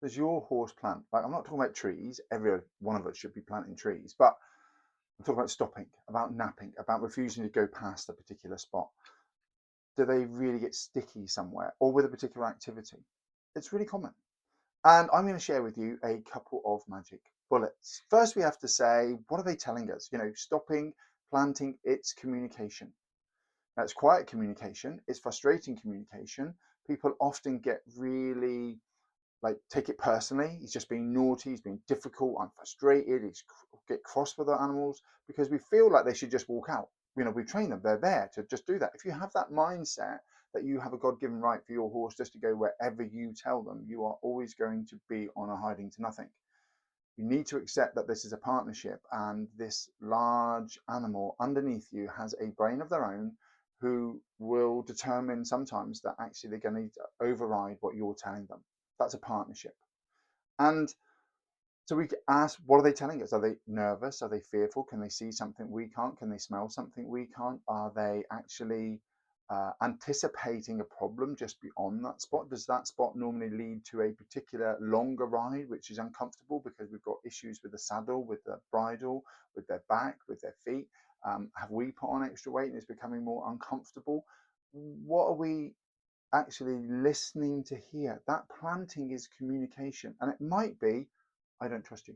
does your horse plant? Like, I'm not talking about trees. Every one of us should be planting trees, but I'm talking about stopping, about napping, about refusing to go past a particular spot. Do they really get sticky somewhere or with a particular activity? It's really common. And I'm going to share with you a couple of magic bullets. First, we have to say, what are they telling us? Stopping, planting, it's communication. Now, it's quiet communication, it's frustrating communication. People often get really take it personally. He's just being naughty, he's being difficult, I'm frustrated, he's get cross with our animals because we feel like they should just walk out. We train them, they're there to just do that. If you have that mindset that you have a God-given right for your horse just to go wherever you tell them, you are always going to be on a hiding to nothing. You need to accept that this is a partnership and this large animal underneath you has a brain of their own who will determine sometimes that actually they're going to need to override what you're telling them. That's a partnership. And so we ask, what are they telling us? Are they nervous? Are they fearful? Can they see something we can't? Can they smell something we can't? Are they actually anticipating a problem just beyond that spot? Does that spot normally lead to a particular longer ride, which is uncomfortable because we've got issues with the saddle, with the bridle, with their back, with their feet? Have we put on extra weight and it's becoming more uncomfortable? What are we actually listening to hear? That planting is communication. And it might be, I don't trust you.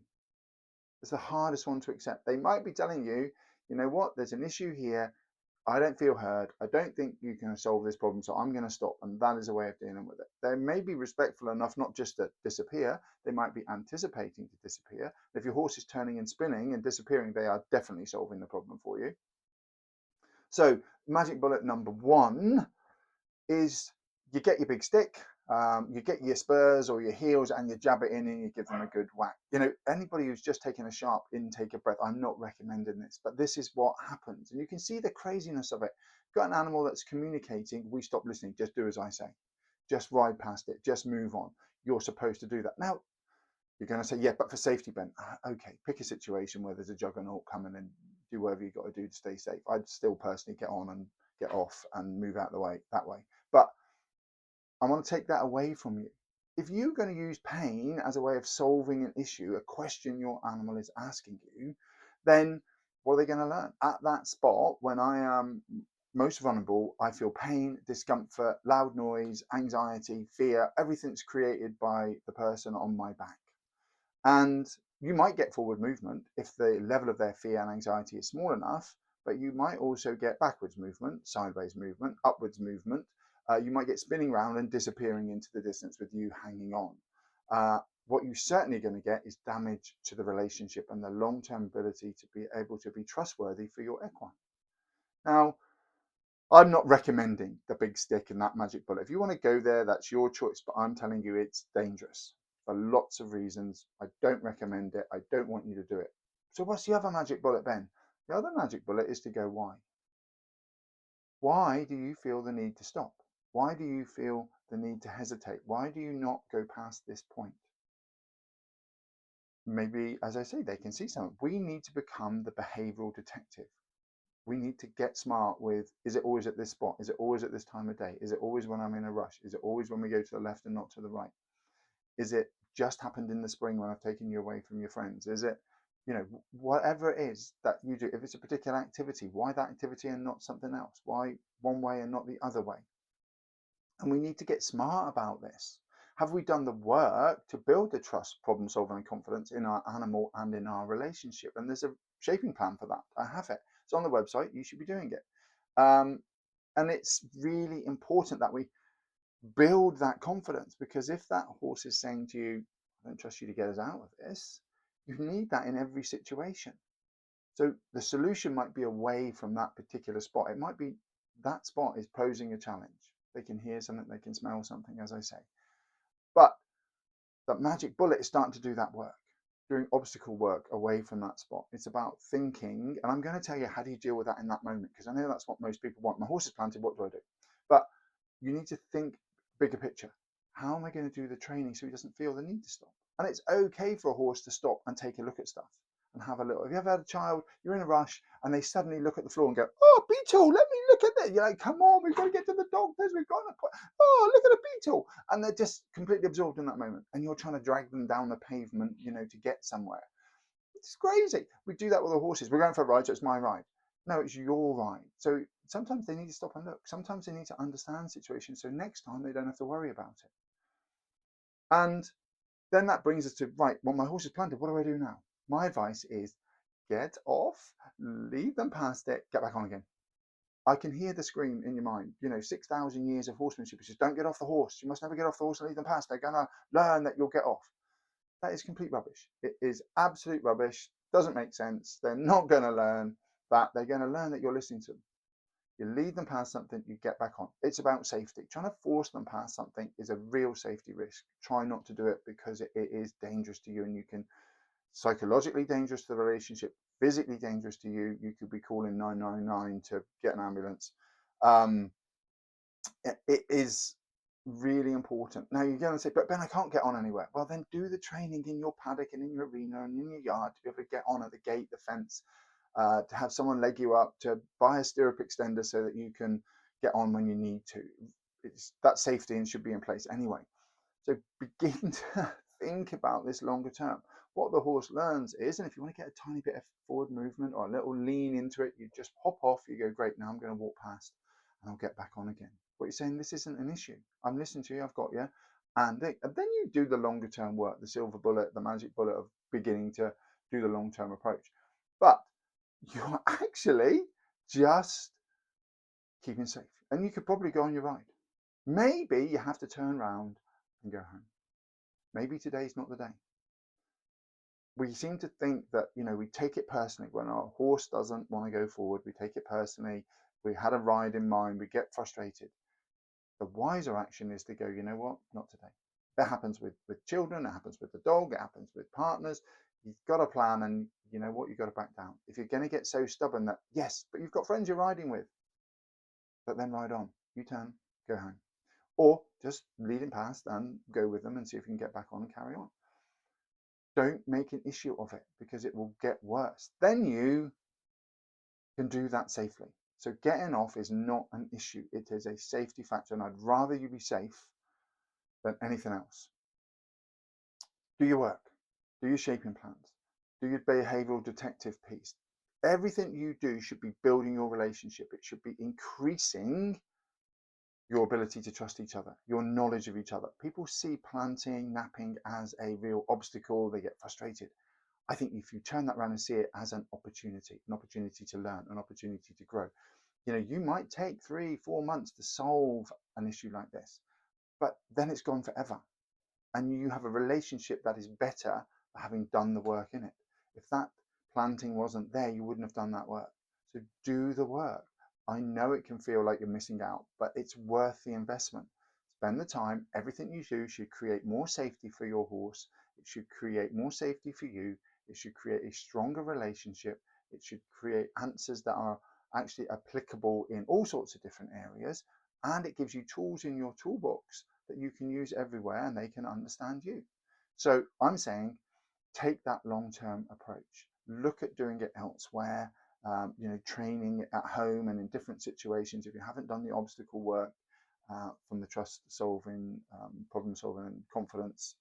It's the hardest one to accept. They might be telling you, you know what, there's an issue here. I don't feel heard. I don't think you can solve this problem, so I'm going to stop. And that is a way of dealing with it. They may be respectful enough not just to disappear, they might be anticipating to disappear. If your horse is turning and spinning and disappearing, they are definitely solving the problem for you. So, magic bullet number one is you get your big stick, you get your spurs or your heels and you jab it in and you give them a good whack. Anybody who's just taken a sharp intake of breath, I'm not recommending this, but this is what happens. And you can see the craziness of it. Got an animal that's communicating, we stop listening, just do as I say. Just ride past it, just move on. You're supposed to do that. Now, you're going to say, yeah, but for safety, Ben. Okay, pick a situation where there's a juggernaut coming and do whatever you've got to do to stay safe. I'd still personally get on and get off and move out the way that way. But I want to take that away from you. If you're going to use pain as a way of solving an issue, a question your animal is asking you, then what are they going to learn? At that spot, when I am most vulnerable, I feel pain, discomfort, loud noise, anxiety, fear, everything's created by the person on my back. And you might get forward movement if the level of their fear and anxiety is small enough, but you might also get backwards movement, sideways movement, upwards movement. You might get spinning around and disappearing into the distance with you hanging on. What you're certainly going to get is damage to the relationship and the long-term ability to be able to be trustworthy for your equine. Now, I'm not recommending the big stick and that magic bullet. If you want to go there, that's your choice, but I'm telling you it's dangerous for lots of reasons. I don't recommend it. I don't want you to do it. So what's the other magic bullet, Ben? The other magic bullet is to go why. Why do you feel the need to stop? Why do you feel the need to hesitate? Why do you not go past this point? Maybe, as I say, they can see something. We need to become the behavioral detective. We need to get smart with, is it always at this spot? Is it always at this time of day? Is it always when I'm in a rush? Is it always when we go to the left and not to the right? Is it just happened in the spring when I've taken you away from your friends? Is it, whatever it is that you do, if it's a particular activity, why that activity and not something else? Why one way and not the other way? And we need to get smart about this. Have we done the work to build the trust, problem solving, and confidence in our animal and in our relationship? And there's a shaping plan for that. I have it. It's on the website. You should be doing it. And it's really important that we build that confidence, because if that horse is saying to you, I don't trust you to get us out of this, you need that in every situation. So the solution might be away from that particular spot. It might be that spot is posing a challenge. They can hear something, they can smell something, as I say. But that magic bullet is starting to do that work, doing obstacle work away from that spot. It's about thinking, and I'm going to tell you how do you deal with that in that moment, because I know that's what most people want. My horse is planted, what do I do? But you need to think bigger picture. How am I going to do the training so he doesn't feel the need to stop? And it's okay for a horse to stop and take a look at stuff. and have a little. Have you ever had a child, you're in a rush, and they suddenly look at the floor and go, "Oh, beetle, let me look at that." You're like, "Come on, we've got to get to the doctors, we've got to put, oh, look at a beetle." And they're just completely absorbed in that moment. And you're trying to drag them down the pavement, to get somewhere. It's crazy. We do that with the horses. We're going for a ride, so it's my ride. No, it's your ride. So sometimes they need to stop and look. Sometimes they need to understand situations, so next time they don't have to worry about it. And then that brings us to, right, well, my horse is planted. What do I do now? My advice is get off, lead them past it, get back on again. I can hear the scream in your mind, 6,000 years of horsemanship. It says, don't get off the horse. You must never get off the horse and lead them past. They're going to learn that you'll get off. That is complete rubbish. It is absolute rubbish. Doesn't make sense. They're not going to learn that. They're going to learn that you're listening to them. You lead them past something, you get back on. It's about safety. Trying to force them past something is a real safety risk. Try not to do it because it is dangerous to you, and you can psychologically dangerous to the relationship, physically dangerous to you. You could be calling 999 to get an ambulance. It is really important. Now you're going to say, but Ben, I can't get on anywhere. Well, then do the training in your paddock and in your arena and in your yard to be able to get on at the gate, the fence, to have someone leg you up, to buy a stirrup extender so that you can get on when you need to. That safety and should be in place anyway. So begin to think about this longer term. What the horse learns is, and if you want to get a tiny bit of forward movement or a little lean into it, you just hop off, you go, great, now I'm going to walk past and I'll get back on again. What you're saying, this isn't an issue. I'm listening to you, I've got you. And then you do the longer term work, the silver bullet, the magic bullet of beginning to do the long term approach. But you're actually just keeping safe. And you could probably go on your ride. Maybe you have to turn around and go home. Maybe today's not the day. We seem to think that, we take it personally when our horse doesn't want to go forward. We take it personally. We had a ride in mind. We get frustrated. The wiser action is to go, you know what? Not today. That happens with children. It happens with the dog. It happens with partners. You've got a plan, and you know what? You've got to back down. If you're going to get so stubborn that, yes, but you've got friends you're riding with, but then ride on. You turn, go home. Or just lead him past and go with them and see if you can get back on and carry on. Don't make an issue of it because it will get worse. Then you can do that safely. So getting off is not an issue. It is a safety factor, and I'd rather you be safe than anything else. Do your work. Do your shaping plans. Do your behavioral detective piece. Everything you do should be building your relationship. It should be increasing your ability to trust each other, your knowledge of each other. People see planting, napping as a real obstacle. They get frustrated. I think if you turn that around and see it as an opportunity to learn, an opportunity to grow. You might take 3-4 months to solve an issue like this, but then it's gone forever. And you have a relationship that is better for having done the work in it. If that planting wasn't there, you wouldn't have done that work. So do the work. I know it can feel like you're missing out, but it's worth the investment. Spend the time. Everything you do should create more safety for your horse. It should create more safety for you. It should create a stronger relationship. It should create answers that are actually applicable in all sorts of different areas. And it gives you tools in your toolbox that you can use everywhere, and they can understand you. So I'm saying, take that long-term approach. Look at doing it elsewhere. Training at home and in different situations. If you haven't done the obstacle work from the trust solving, problem solving, and confidence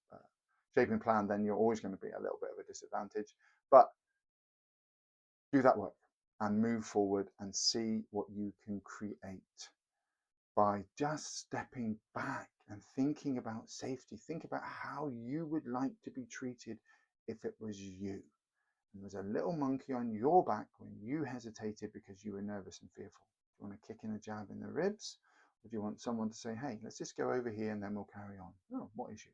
shaping plan, then you're always going to be a little bit of a disadvantage. But do that work and move forward and see what you can create by just stepping back and thinking about safety. Think about how you would like to be treated if it was you. And there's a little monkey on your back when you hesitated because you were nervous and fearful. Do you want a kick and a jab in the ribs? Or do you want someone to say, hey, let's just go over here and then we'll carry on? Oh, what issue?